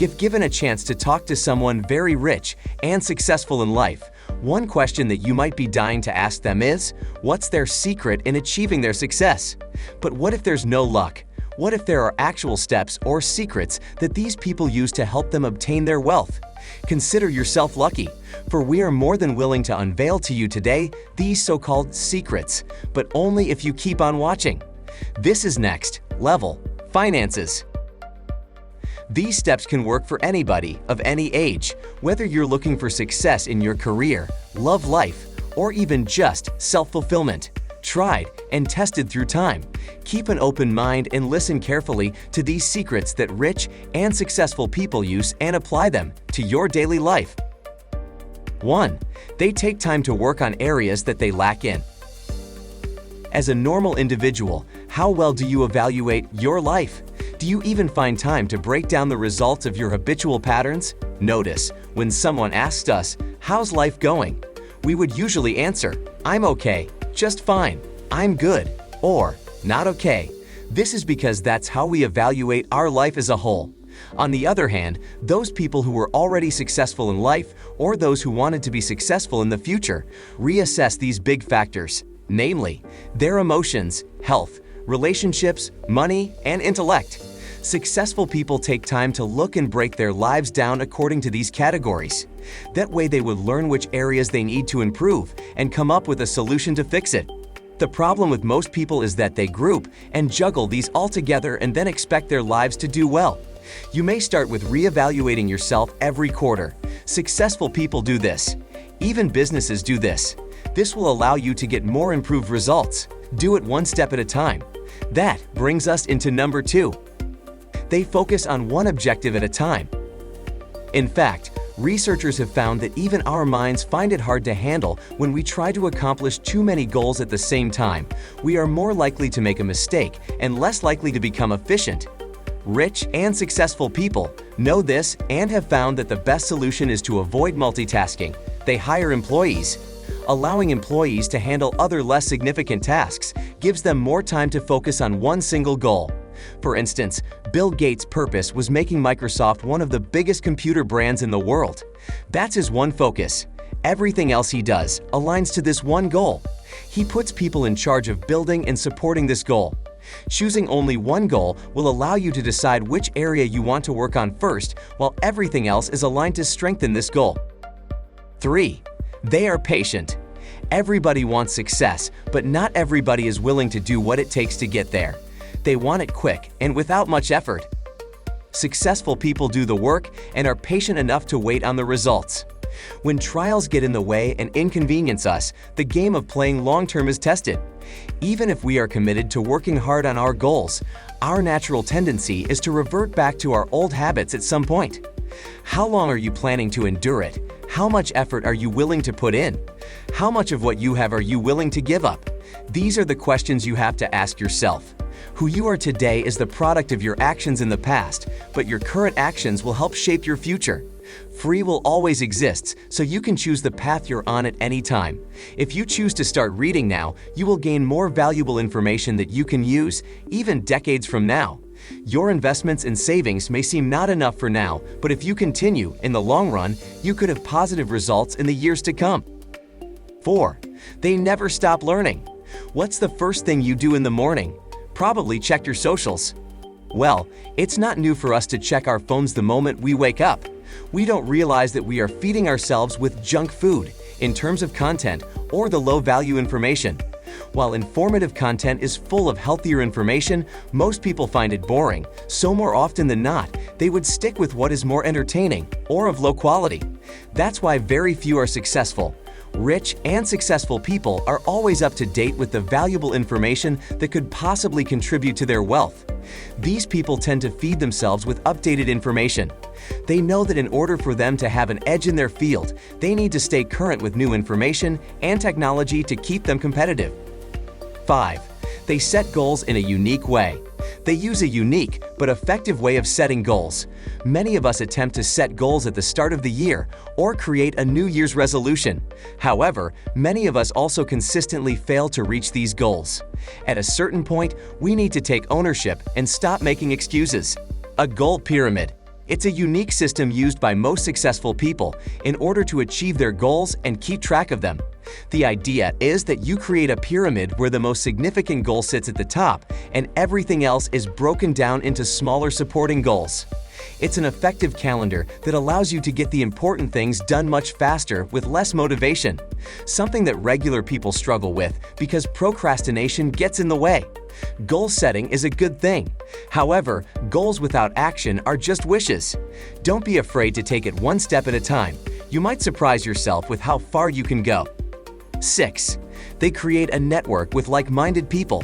If given a chance to talk to someone very rich and successful in life, one question that you might be dying to ask them is, what's their secret in achieving their success? But what if there's no luck? What if there are actual steps or secrets that these people use to help them obtain their wealth? Consider yourself lucky, for we are more than willing to unveil to you today these so-called secrets, but only if you keep on watching. This is next level finances. These steps can work for anybody of any age, whether you're looking for success in your career, love life, or even just self-fulfillment. Tried and tested through time. Keep an open mind and listen carefully to these secrets that rich and successful people use and apply them to your daily life. 1. They take time to work on areas that they lack in. As a normal individual, how well do you evaluate your life? Do you even find time to break down the results of your habitual patterns? Notice, when someone asked us, "How's life going?" we would usually answer, "I'm okay, just fine, I'm good," or "not okay." This is because that's how we evaluate our life as a whole. On the other hand, those people who were already successful in life or those who wanted to be successful in the future reassess these big factors, namely, their emotions, health, relationships, money, and intellect. Successful people take time to look and break their lives down according to these categories. That way they would learn which areas they need to improve and come up with a solution to fix it. The problem with most people is that they group and juggle these all together and then expect their lives to do well. You may start with reevaluating yourself every quarter. Successful people do this. Even businesses do this. This will allow you to get more improved results. Do it one step at a time. That brings us into number 2. They focus on one objective at a time. In fact, researchers have found that even our minds find it hard to handle when we try to accomplish too many goals at the same time. We are more likely to make a mistake and less likely to become efficient. Rich and successful people know this and have found that the best solution is to avoid multitasking. They hire employees. Allowing employees to handle other less significant tasks gives them more time to focus on one single goal. For instance, Bill Gates' purpose was making Microsoft one of the biggest computer brands in the world. That's his one focus. Everything else he does aligns to this one goal. He puts people in charge of building and supporting this goal. Choosing only one goal will allow you to decide which area you want to work on first, while everything else is aligned to strengthen this goal. 3. They are patient. Everybody wants success, but not everybody is willing to do what it takes to get there. They want it quick and without much effort. Successful people do the work and are patient enough to wait on the results. When trials get in the way and inconvenience us, the game of playing long-term is tested. Even if we are committed to working hard on our goals, our natural tendency is to revert back to our old habits at some point. How long are you planning to endure it? How much effort are you willing to put in? How much of what you have are you willing to give up? These are the questions you have to ask yourself. Who you are today is the product of your actions in the past, but your current actions will help shape your future. Free will always exists, so you can choose the path you're on at any time. If you choose to start reading now, you will gain more valuable information that you can use even decades from now. Your investments and savings may seem not enough for now, but if you continue, in the long run, you could have positive results in the years to come. 4. They never stop learning. What's the first thing you do in the morning? Probably check your socials. Well, it's not new for us to check our phones the moment we wake up. We don't realize that we are feeding ourselves with junk food in terms of content or the low-value information. While informative content is full of healthier information, most people find it boring, so more often than not, they would stick with what is more entertaining or of low quality. That's why very few are successful. Rich and successful people are always up to date with the valuable information that could possibly contribute to their wealth. These people tend to feed themselves with updated information. They know that in order for them to have an edge in their field, they need to stay current with new information and technology to keep them competitive. 5. They set goals in a unique way. They use a unique but effective way of setting goals. Many of us attempt to set goals at the start of the year or create a New Year's resolution. However, many of us also consistently fail to reach these goals. At a certain point, we need to take ownership and stop making excuses. A goal pyramid. It's a unique system used by most successful people in order to achieve their goals and keep track of them. The idea is that you create a pyramid where the most significant goal sits at the top and everything else is broken down into smaller supporting goals. It's an effective calendar that allows you to get the important things done much faster with less motivation, something that regular people struggle with because procrastination gets in the way. Goal setting is a good thing. However, goals without action are just wishes. Don't be afraid to take it one step at a time. You might surprise yourself with how far you can go. 6. They create a network with like-minded people.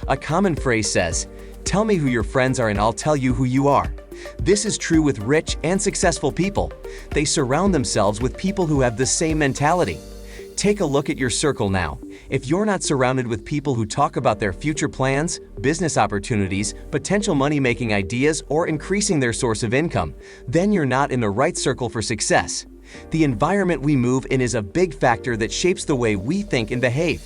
A common phrase says, "Tell me who your friends are and I'll tell you who you are." This is true with rich and successful people. They surround themselves with people who have the same mentality. Take a look at your circle now. If you're not surrounded with people who talk about their future plans, business opportunities, potential money-making ideas, or increasing their source of income, then you're not in the right circle for success. The environment we move in is a big factor that shapes the way we think and behave.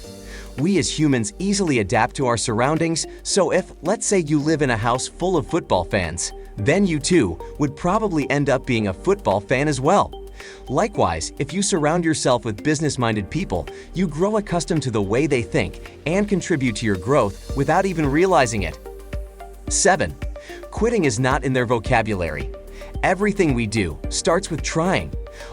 We as humans easily adapt to our surroundings, so if, let's say, you live in a house full of football fans, then you too would probably end up being a football fan as well. Likewise, if you surround yourself with business-minded people, you grow accustomed to the way they think and contribute to your growth without even realizing it. 7. Quitting is not in their vocabulary. Everything we do starts with trying.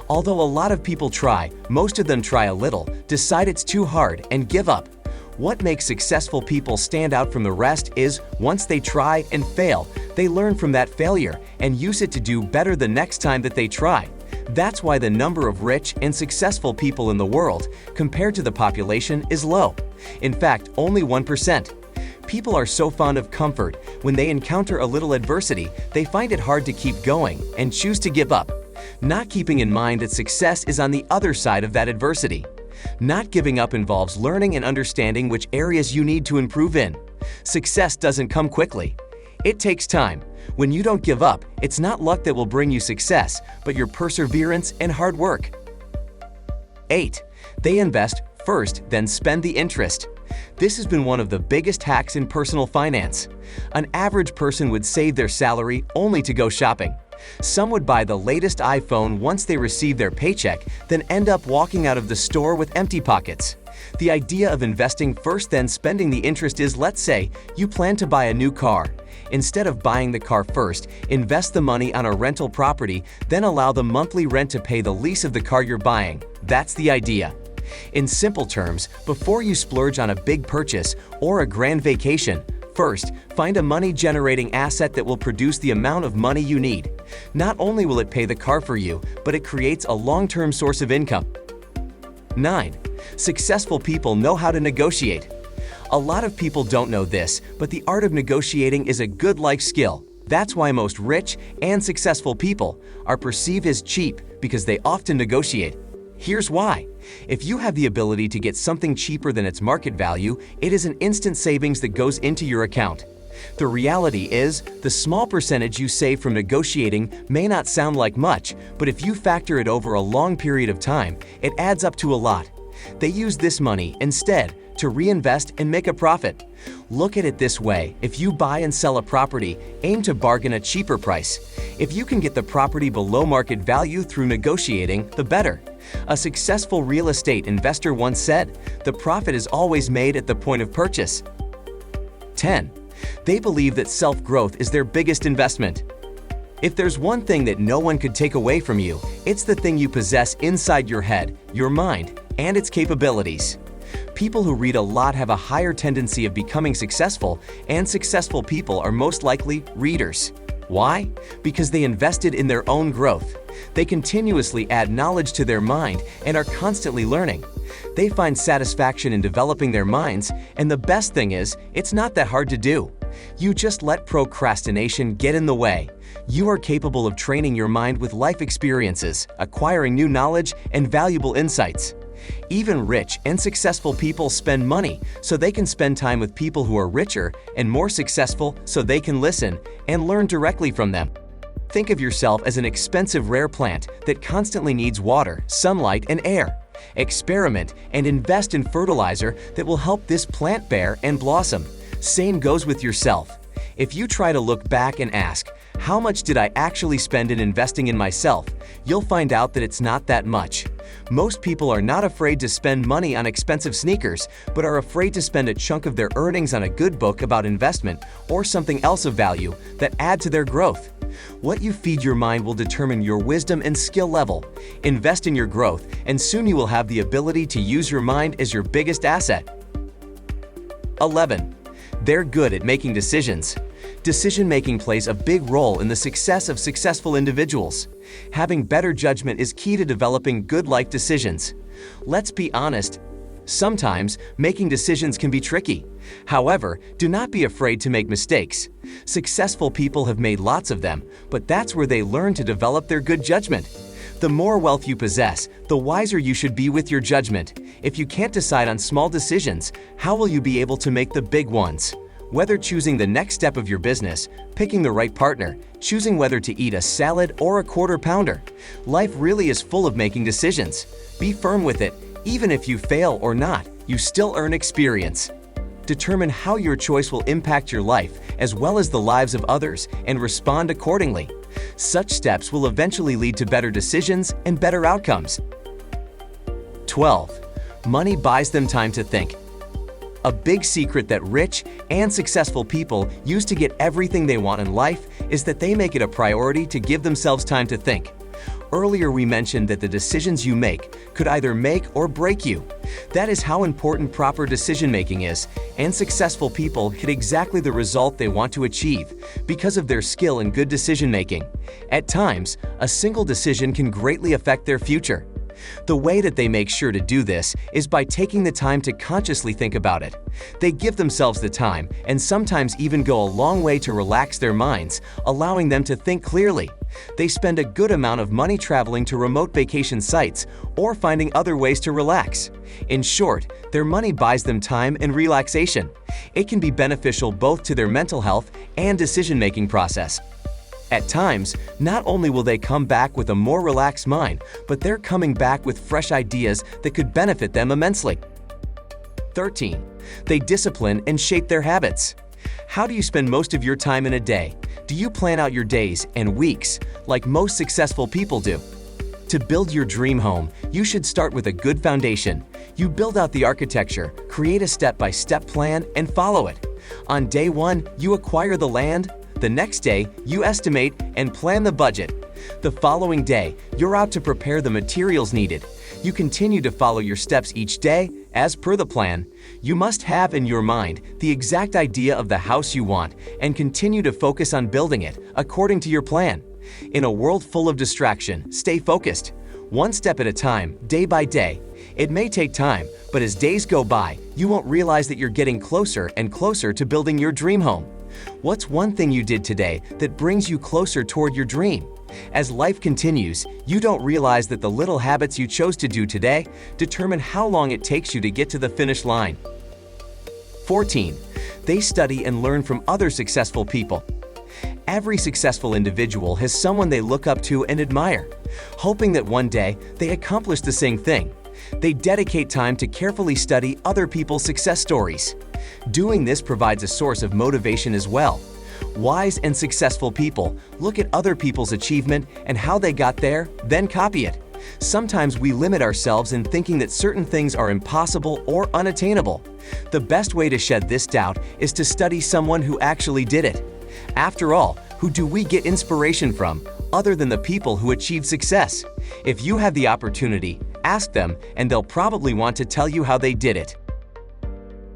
Although a lot of people try, most of them try a little, decide it's too hard, and give up. What makes successful people stand out from the rest is, once they try and fail, they learn from that failure and use it to do better the next time that they try. That's why the number of rich and successful people in the world, compared to the population, is low. In fact, only 1%. People are so fond of comfort, when they encounter a little adversity, they find it hard to keep going and choose to give up, not keeping in mind that success is on the other side of that adversity. Not giving up involves learning and understanding which areas you need to improve in. Success doesn't come quickly. It takes time. When you don't give up, it's not luck that will bring you success, but your perseverance and hard work. 8. They invest first, then spend the interest. This has been one of the biggest hacks in personal finance. An average person would save their salary only to go shopping. Some would buy the latest iPhone once they receive their paycheck, then end up walking out of the store with empty pockets. The idea of investing first then spending the interest is, let's say, you plan to buy a new car. Instead of buying the car first, invest the money on a rental property, then allow the monthly rent to pay the lease of the car you're buying. That's the idea. In simple terms, before you splurge on a big purchase or a grand vacation, first, find a money-generating asset that will produce the amount of money you need. Not only will it pay the car for you, but it creates a long-term source of income. 9. Successful people know how to negotiate. A lot of people don't know this, but the art of negotiating is a good life skill. That's why most rich and successful people are perceived as cheap, because they often negotiate. Here's why. If you have the ability to get something cheaper than its market value, it is an instant savings that goes into your account. The reality is, the small percentage you save from negotiating may not sound like much, but if you factor it over a long period of time, it adds up to a lot. They use this money, instead, to reinvest and make a profit. Look at it this way: if you buy and sell a property, aim to bargain a cheaper price. If you can get the property below market value through negotiating, the better. A successful real estate investor once said, "The profit is always made at the point of purchase." 10. They believe that self-growth is their biggest investment. If there's one thing that no one could take away from you, it's the thing you possess inside your head, your mind, and its capabilities. People who read a lot have a higher tendency of becoming successful, and successful people are most likely readers. Why? Because they invested in their own growth. They continuously add knowledge to their mind and are constantly learning. They find satisfaction in developing their minds, and the best thing is, it's not that hard to do. You just let procrastination get in the way. You are capable of training your mind with life experiences, acquiring new knowledge, and valuable insights. Even rich and successful people spend money so they can spend time with people who are richer and more successful, so they can listen and learn directly from them. Think of yourself as an expensive rare plant that constantly needs water, sunlight, and air. Experiment and invest in fertilizer that will help this plant bear and blossom. Same goes with yourself. If you try to look back and ask, How much did I actually spend in investing in myself? You'll find out that it's not that much. Most people are not afraid to spend money on expensive sneakers, but are afraid to spend a chunk of their earnings on a good book about investment or something else of value that add to their growth. What you feed your mind will determine your wisdom and skill level. Invest in your growth, and soon you will have the ability to use your mind as your biggest asset. 11. They're good at making decisions. Decision-making plays a big role in the success of successful individuals. Having better judgment is key to developing good life decisions. Let's be honest, sometimes making decisions can be tricky. However, do not be afraid to make mistakes. Successful people have made lots of them, but that's where they learn to develop their good judgment. The more wealth you possess, the wiser you should be with your judgment. If you can't decide on small decisions, how will you be able to make the big ones? Whether choosing the next step of your business, picking the right partner, choosing whether to eat a salad or a quarter pounder, life really is full of making decisions. Be firm with it. Even if you fail or not, you still earn experience. Determine how your choice will impact your life as well as the lives of others and respond accordingly. Such steps will eventually lead to better decisions and better outcomes. 12. Money buys them time to think. A big secret that rich and successful people use to get everything they want in life is that they make it a priority to give themselves time to think. Earlier we mentioned that the decisions you make could either make or break you. That is how important proper decision-making is, and successful people hit exactly the result they want to achieve because of their skill in good decision-making. At times, a single decision can greatly affect their future. The way that they make sure to do this is by taking the time to consciously think about it. They give themselves the time and sometimes even go a long way to relax their minds, allowing them to think clearly. They spend a good amount of money traveling to remote vacation sites or finding other ways to relax. In short, their money buys them time and relaxation. It can be beneficial both to their mental health and decision-making process. At times, not only will they come back with a more relaxed mind, but they're coming back with fresh ideas that could benefit them immensely. 13. They discipline and shape their habits. How do you spend most of your time in a day? Do you plan out your days and weeks like most successful people do? To build your dream home, you should start with a good foundation. You build out the architecture, create a step-by-step plan, and follow it. On day 1, you acquire the land. The next day, you estimate and plan the budget. The following day, you're out to prepare the materials needed. You continue to follow your steps each day as per the plan. You must have in your mind the exact idea of the house you want and continue to focus on building it according to your plan. In a world full of distraction, stay focused. One step at a time, day by day. It may take time, but as days go by, you won't realize that you're getting closer and closer to building your dream home. What's one thing you did today that brings you closer toward your dream? As life continues, you don't realize that the little habits you chose to do today determine how long it takes you to get to the finish line. 14. They study and learn from other successful people. Every successful individual has someone they look up to and admire, hoping that one day they accomplish the same thing. They dedicate time to carefully study other people's success stories. Doing this provides a source of motivation as well. Wise and successful people look at other people's achievement and how they got there, then copy it. Sometimes we limit ourselves in thinking that certain things are impossible or unattainable. The best way to shed this doubt is to study someone who actually did it. After all, who do we get inspiration from other than the people who achieved success? If you have the opportunity, ask them and they'll probably want to tell you how they did it.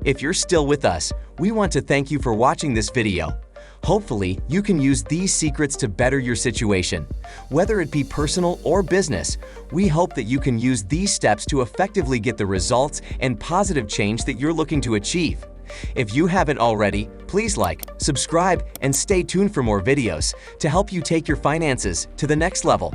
If you're still with us, we want to thank you for watching this video. Hopefully, you can use these secrets to better your situation. Whether it be personal or business, we hope that you can use these steps to effectively get the results and positive change that you're looking to achieve. If you haven't already, please like, subscribe, and stay tuned for more videos to help you take your finances to the next level.